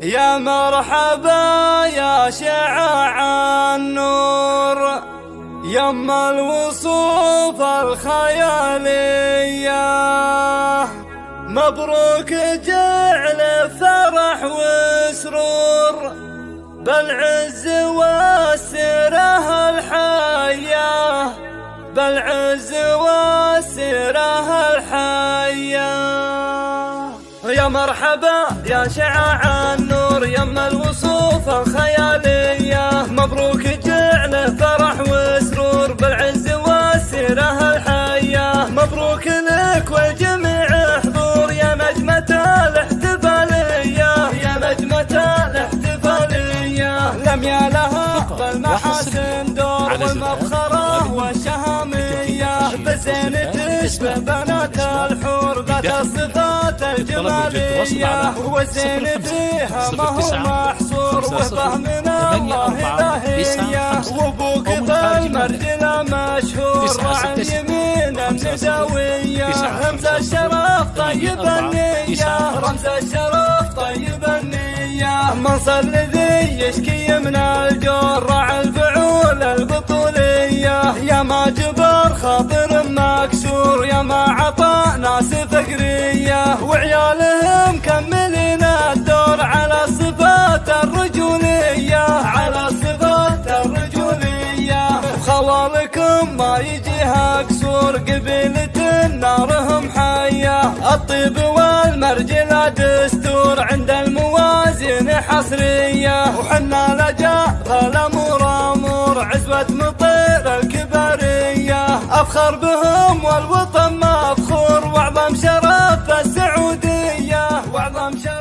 يا مرحبا يا شعاع النور يما الوصوف الخيالية، مبروك جعل فرح وسرور بالعز والسره الحياة، بالعز والسره الحياة. يا مرحبا يا شعاع النور يما الوصوف الخيالية، مبروك جعل فرح وسرور بالعز والسره الحياة، مبروك لك والجميع حضور يا نجمة الاحتفالية، يا نجمة الاحتفالية. لم يا لها بالمحاسن دور والمبخرة والشهامية، بالزين تشبه بنات الحور ذات الصفات الجمالية، والزين فيها ما هو محصور وهبه من الله إلهية، وابوك بالمرجلة مشهور مع اليمين الندوية، رمز الشرف طيب النية، رمز الشرف طيب النية. منصر الذي يشكي من الجور راعي الفعول البطولية، يا ما جبر خاطر مكسور يا ما عطى ناس فقرية، وعيالهم كملين الدور على الصفات الرجولية، على الصفات الرجولية. خوالكم ما يجيها قصور قبيلة نارهم حية، الطيب والمرجلة دستور عند الموازين حصرية، وحنا لجأ الأمور أمور عزوة مطير الكبرية، أفخر بهم والوطن مفخور واعظم شرف السعودية، واعظم شرف